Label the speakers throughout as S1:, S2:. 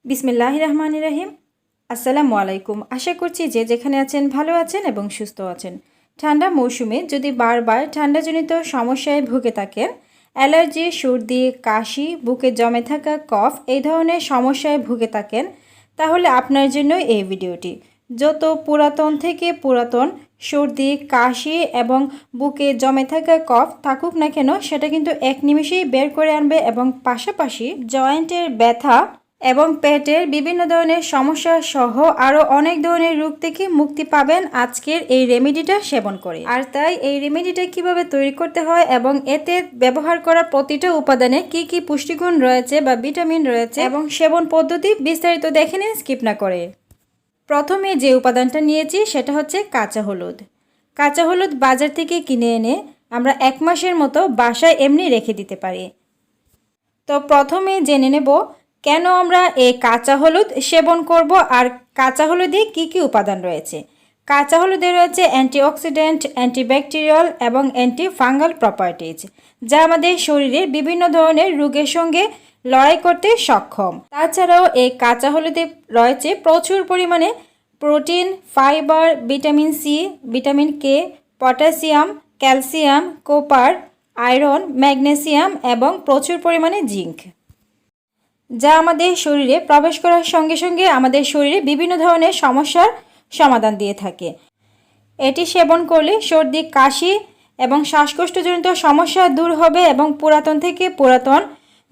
S1: বিসমিল্লাহির রহমানির রহিম। আসসালামু আলাইকুম। আশা করছি যে যেখানে আছেন ভালো আছেন এবং সুস্থ আছেন। ঠান্ডা মৌসুমে যদি বারবার ঠান্ডাজনিত সমস্যায় ভুগে থাকেন, অ্যালার্জি, সর্দি, কাশি, বুকে জমে থাকা কফ এই ধরনের সমস্যায় ভুগে থাকেন, তাহলে আপনার জন্য এই ভিডিওটি। যত পুরাতন থেকে পুরাতন সর্দি, কাশি এবং বুকে জমে থাকা কফ থাকুক না কেন, সেটা কিন্তু এক নিমেষেই বের করে আনবে এবং পাশাপাশি জয়েন্টের ব্যথা এবং পেটের বিভিন্ন ধরনের সমস্যা সহ আরও অনেক ধরনের রোগ থেকে মুক্তি পাবেন আজকের এই রেমেডিটা সেবন করে। আর তাই এই রেমেডিটা কিভাবে তৈরি করতে হয় এবং এতে ব্যবহার করা প্রতিটা উপাদানে কি কি পুষ্টিগুণ রয়েছে বা ভিটামিন রয়েছে এবং সেবন পদ্ধতি বিস্তারিত দেখে নিন স্কিপ না করে। প্রথমে যে উপাদানটা নিয়েছি সেটা হচ্ছে কাঁচা হলুদ। কাঁচা হলুদ বাজার থেকে কিনে এনে আমরা 1 মাসের মতো বাসায় এমনি রেখে দিতে পারি। তো প্রথমে জেনে নেব কেন আমরা এই কাঁচা হলুদ সেবন করব আর কাঁচা হলুদে কি কি উপাদান রয়েছে। কাঁচা হলুদে রয়েছে অ্যান্টিঅক্সিডেন্ট, অ্যান্টিব্যাকটেরিয়াল এবং অ্যান্টি ফাঙ্গাল প্রপার্টিজ, যা আমাদের শরীরের বিভিন্ন ধরনের রোগের সঙ্গে লড়াই করতে সক্ষম। তাছাড়াও এই কাঁচা হলুদে রয়েছে প্রচুর পরিমাণে protein, fibre, vitamin C, vitamin K, potassium, calcium, copper, iron, magnesium এবং প্রচুর পরিমাণে জিঙ্ক, যা আমাদের শরীরে প্রবেশ করার সঙ্গে সঙ্গে আমাদের শরীরে বিভিন্ন ধরনের সমস্যার সমাধান দিয়ে থাকে। এটি সেবন করলে সর্দি, কাশি এবং শ্বাসকষ্টজনিত সমস্যা দূর হবে এবং পুরাতন থেকে পুরাতন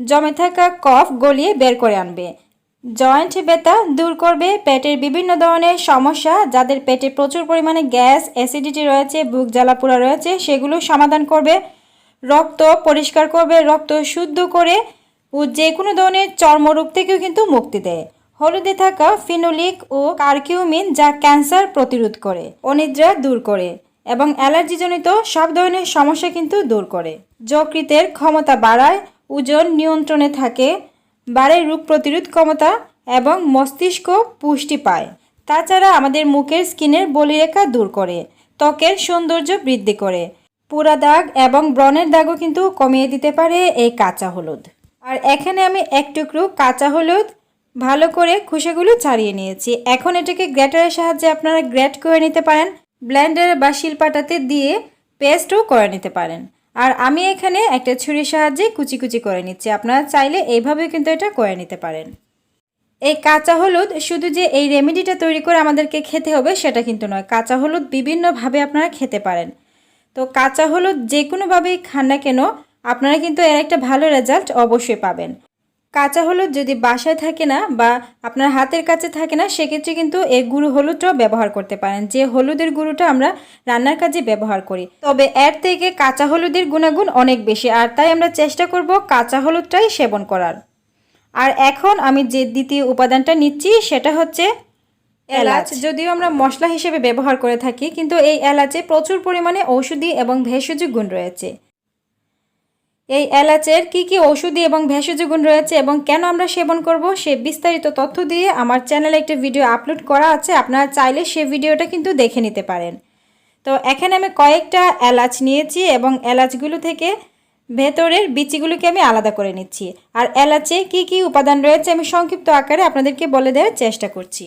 S1: জমে থাকা কফ গলিয়ে বের করে আনবে। জয়েন্ট ব্যথা দূর করবে, পেটের বিভিন্ন ধরনের সমস্যা, যাদের পেটে প্রচুর পরিমাণে গ্যাস, অ্যাসিডিটি রয়েছে, বুক জ্বালাপোড়া রয়েছে, সেগুলো সমাধান করবে। রক্ত পরিষ্কার করবে, রক্ত শুদ্ধ করে ও যে কোনো ধরনের চর্মরোগ থেকেও কিন্তু মুক্তি দেয়। হলুদে থাকা ফিনোলিক ও কারকিউমিন, যা ক্যান্সার প্রতিরোধ করে, অনিদ্রা দূর করে এবং অ্যালার্জিজনিত সব ধরনের সমস্যা কিন্তু দূর করে। যকৃতের ক্ষমতা বাড়ায়, ওজন নিয়ন্ত্রণে থাকে, বাড়ায় রোগ প্রতিরোধ ক্ষমতা এবং মস্তিষ্ক পুষ্টি পায়। তাছাড়া আমাদের মুখের স্কিনের বলিরেখা দূর করে, ত্বকের সৌন্দর্য বৃদ্ধি করে, পুরা দাগ এবং ব্রণের দাগও কিন্তু কমিয়ে দিতে পারে এই কাঁচা হলুদ। আর এখানে আমি 1 টুকরো কাঁচা হলুদ ভালো করে খোসাগুলো ছাড়িয়ে নিয়েছি। এখন এটাকে গ্রেটারের সাহায্যে আপনারা গ্রেট করে নিতে পারেন, ব্লেন্ডার বা শিলপাটাতে দিয়ে পেস্টও করে নিতে পারেন। আর আমি এখানে একটা ছুরির সাহায্যে কুচি কুচি করে নিচ্ছি। আপনারা চাইলে এইভাবেও কিন্তু এটা করে নিতে পারেন। এই কাঁচা হলুদ শুধু যে এই রেমেডিটা তৈরি করে আমাদেরকে খেতে হবে সেটা কিন্তু নয়, কাঁচা হলুদ বিভিন্নভাবে আপনারা খেতে পারেন। তো কাঁচা হলুদ যে কোনোভাবেই খান না কেন, আপনারা কিন্তু এর একটা ভালো রেজাল্ট অবশ্যই পাবেন। কাঁচা হলুদ যদি বাসায় থাকে না বা আপনার হাতের কাছে থাকে না, সেক্ষেত্রে কিন্তু এই গুঁড়ো হলুদটাও ব্যবহার করতে পারেন, যে হলুদের গুঁড়োটা আমরা রান্নার কাজে ব্যবহার করি। তবে এর থেকে কাঁচা হলুদের গুণাগুণ অনেক বেশি, আর তাই আমরা চেষ্টা করব কাঁচা হলুদটাই সেবন করার। আর এখন আমি যে দ্বিতীয় উপাদানটা নিচ্ছি সেটা হচ্ছে এলাচ। যদিও আমরা মশলা হিসেবে ব্যবহার করে থাকি, কিন্তু এই এলাচে প্রচুর পরিমাণে ঔষধি এবং ভেষজ গুণ রয়েছে। এই এলাচের কি কি ঔষধি এবং ভেষজ গুণ রয়েছে এবং কেন আমরা সেবন করব সে বিস্তারিত তথ্য দিয়ে আমার চ্যানেলে একটা ভিডিও আপলোড করা আছে, আপনারা চাইলে সেই ভিডিওটা কিন্তু দেখে নিতে পারেন। তো এখানে আমি কয়েকটা এলাচ নিয়েছি এবং এলাচগুলো থেকে ভেতরের বিচিগুলোকে আমি আলাদা করে নিচ্ছি। আর এলাচে কি কি উপাদান রয়েছে আমি সংক্ষিপ্ত আকারে আপনাদেরকে বলে দেওয়ার চেষ্টা করছি।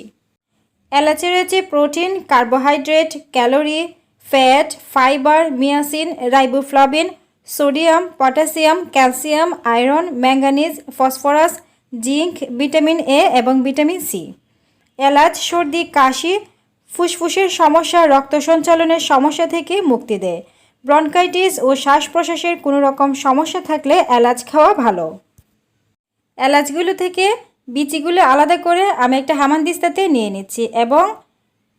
S1: এলাচে রয়েছে protein, carbohydrate, calorie, fat, fibre, niacin, riboflavin, sodium, potassium, calcium, iron, manganese, phosphorus, zinc, vitamin A এবং ভিটামিন সি। এলাচ সর্দি, কাশি, ফুসফুসের সমস্যা, রক্ত সঞ্চালনের সমস্যা থেকে মুক্তি দেয়। ব্রনকাইটিস ও শ্বাস প্রশ্বাসের কোনো রকম সমস্যা থাকলে এলাচ খাওয়া ভালো। এলাচগুলো থেকে বিচিগুলো আলাদা করে আমি একটা হামানদিস্তাতে নিয়ে নিচ্ছি এবং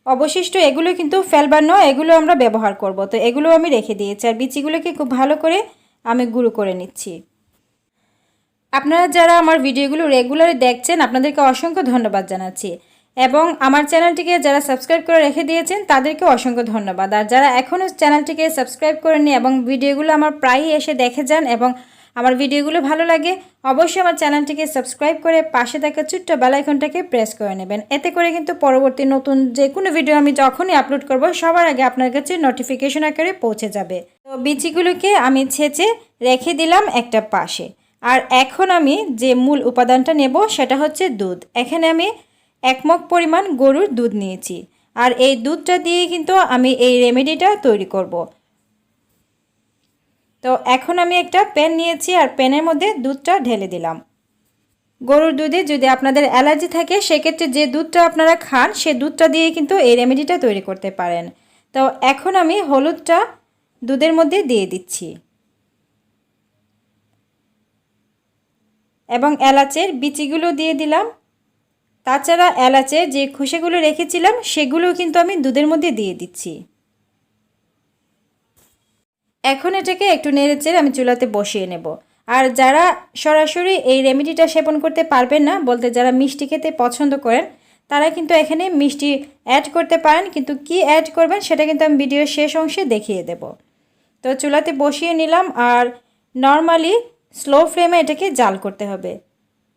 S1: অবশিষ্ট এগুলো কিন্তু ফেলবার নয়, এগুলো আমরা ব্যবহার করব। তো এগুলো আমি রেখে দিয়েছি আর বিচিগুলোকে খুব ভালো করে আমি গুঁড়ো করে নিচ্ছি। আপনারা যারা আমার ভিডিওগুলো রেগুলারলি দেখছেন আপনাদেরকে অসংখ্য ধন্যবাদ জানাচ্ছি এবং আমার চ্যানেলটিকে যারা সাবস্ক্রাইব করে রেখে দিয়েছেন তাদেরকে অসংখ্য ধন্যবাদ। আর যারা এখনও চ্যানেলটিকে সাবস্ক্রাইব করেননি এবং ভিডিওগুলো আমার প্রায়ই এসে দেখে যান এবং আমার ভিডিওগুলো ভালো লাগে, অবশ্যই আমার চ্যানেলটিকে সাবস্ক্রাইব করে পাশে থাকা ছোট্ট বেল আইকনটাকে প্রেস করে নেবেন। এতে করে কিন্তু পরবর্তী নতুন যে কোনো ভিডিও আমি যখনই আপলোড করব সবার আগে আপনার কাছে নোটিফিকেশন আকারে পৌঁছে যাবে। তো বিচিগুলোকে আমি ছেঁচে রেখে দিলাম একটা পাশে। আর এখন আমি যে মূল উপাদানটা নেব সেটা হচ্ছে দুধ। এখানে আমি 1 মগ পরিমাণ গরুর দুধ নিয়েছি। আর এই দুধটা দিয়ে কিন্তু আমি এই রেমেডিটা তৈরি করব। তো এখন আমি একটা প্যান নিয়েছি আর প্যানের মধ্যে দুধটা ঢেলে দিলাম। গরুর দুধে যদি আপনাদের অ্যালার্জি থাকে সেক্ষেত্রে যে দুধটা আপনারা খান সে দুধটা দিয়ে কিন্তু এই রেমেডিটা তৈরি করতে পারেন। তো এখন আমি হলুদটা দুধের মধ্যে দিয়ে দিচ্ছি এবং এলাচের বিচিগুলো দিয়ে দিলাম। তাছাড়া এলাচের যে খোসাগুলো রেখেছিলাম সেগুলো কিন্তু আমি দুধের মধ্যে দিয়ে দিচ্ছি। এখন এটাকে একটু নেড়েচেড়ে আমি চুলাতে বসিয়ে নেব। আর যারা সরাসরি এই রেমেডিটা সেবন করতে পারবেন না, বলতে যারা মিষ্টি খেতে পছন্দ করেন, তারা কিন্তু এখানে মিষ্টি অ্যাড করতে পারেন, কিন্তু কি অ্যাড করবেন সেটা কিন্তু আমি ভিডিওর শেষ অংশে দেখিয়ে দেব। তো চুলাতে বসিয়ে নিলাম আর নর্মালি স্লো ফ্লেমে এটাকে জাল করতে হবে।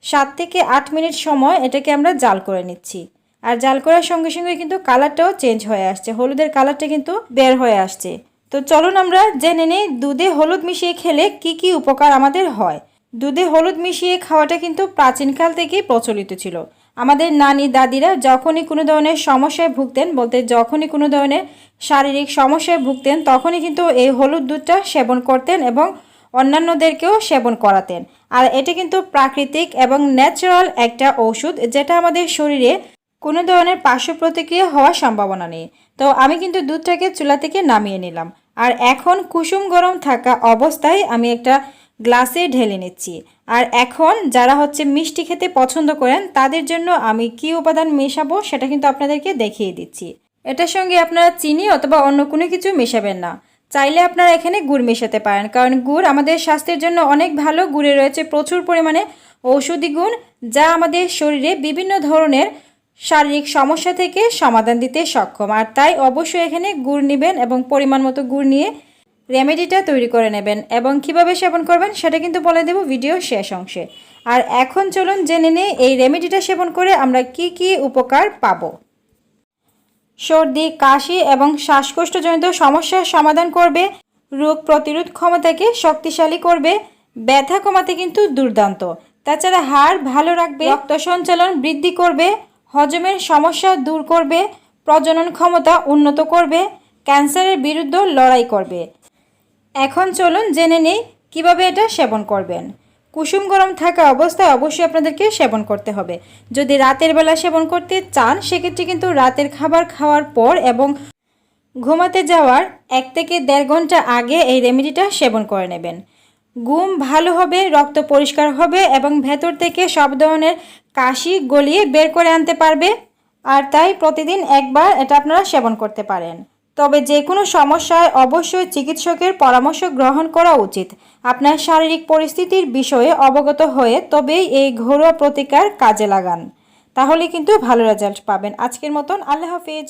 S1: 7 থেকে 8 মিনিট সময় এটাকে আমরা জাল করে নিচ্ছি। আর জাল করার সঙ্গে সঙ্গে কিন্তু কালারটাও চেঞ্জ হয়ে আসছে, হলুদের কালারটা কিন্তু বের হয়ে আসছে। তো চলুন আমরা জেনে নিই দুধে হলুদ মিশিয়ে খেলে কি কি উপকার আমাদের হয়। দুধে হলুদ মিশিয়ে খাওয়াটা কিন্তু প্রাচীনকাল থেকেই প্রচলিত ছিল। আমাদের নানি দাদিরা যখনই কোনো ধরনের সমস্যায় ভুগতেন, বলতে যখনই কোনো ধরনের শারীরিক সমস্যায় ভুগতেন, তখনই কিন্তু এই হলুদ দুধটা সেবন করতেন এবং অন্যান্যদেরকেও সেবন করাতেন। আর এটা কিন্তু প্রাকৃতিক এবং ন্যাচারাল একটা ওষুধ, যেটা আমাদের শরীরে কোনো ধরনের পার্শ্ব প্রতিক্রিয়া হওয়ার সম্ভাবনা নেই। তো আমি কিন্তু দুধটাকে চুলা থেকে নামিয়ে নিলাম আর এখন কুসুম গরম থাকা অবস্থায় আমি একটা গ্লাসে ঢেলে নিচ্ছি। আর এখন যারা মিষ্টি খেতে পছন্দ করেন তাদের জন্য আমি কি উপাদান মেশাবো সেটা কিন্তু আপনাদেরকে দেখিয়ে দিচ্ছি। এটার সঙ্গে আপনারা চিনি অথবা অন্য কোনো কিছু মেশাবেন না। চাইলে আপনারা এখানে গুড় মেশাতে পারেন, কারণ গুড় আমাদের স্বাস্থ্যের জন্য অনেক ভালো। গুড়ে রয়েছে প্রচুর পরিমাণে ঔষধি গুণ, যা আমাদের শরীরে বিভিন্ন ধরনের শারীরিক সমস্যা থেকে সমাধান দিতে সক্ষম। আর তাই অবশ্যই এখানে গুড় নেবেন এবং পরিমাণ মতো গুড় নিয়ে রেমেডিটা তৈরি করে নেবেন। এবং কিভাবে সেবন করবেন সেটা কিন্তু বলে দেব ভিডিওর শেষ অংশে। আর এখন চলুন জেনে নিই এই রেমেডিটা সেবন করে আমরা কি কি উপকার পাবো। সর্দি, কাশি এবং শ্বাসকষ্টজনিত সমস্যার সমাধান করবে, রোগ প্রতিরোধ ক্ষমতাকে শক্তিশালী করবে, ব্যথা কমাতে কিন্তু দুর্দান্ত। তাছাড়া হাড় ভালো রাখবে, রক্ত সঞ্চালন বৃদ্ধি করবে, হজমের সমস্যা দূর করবে, প্রজনন ক্ষমতা উন্নত করবে, ক্যান্সারের বিরুদ্ধে লড়াই করবে। এখন চলুন জেনে নিই কীভাবে এটা সেবন করবেন। কুসুম গরম থাকা অবস্থায় অবশ্যই আপনাদেরকে সেবন করতে হবে। যদি রাতের বেলা সেবন করতে চান সেক্ষেত্রে কিন্তু রাতের খাবার খাওয়ার পর এবং ঘুমাতে যাওয়ার 1 থেকে 1.5 ঘন্টা আগে এই রেমেডিটা সেবন করে নেবেন। ঘুম ভালো হবে, রক্ত পরিষ্কার হবে এবং ভেতর থেকে সব ধরনের কাশি গলিয়ে বের করে আনতে পারবে। আর তাই প্রতিদিন একবার এটা আপনারা সেবন করতে পারেন। তবে যে কোনো সমস্যায় অবশ্যই চিকিৎসকের পরামর্শ গ্রহণ করা উচিত। আপনার শারীরিক পরিস্থিতির বিষয়ে অবগত হয়ে তবেই এই ঘরোয়া প্রতিকার কাজে লাগান, তাহলে কিন্তু ভালো রেজাল্ট পাবেন। আজকের মতন আল্লাহ হাফেজ।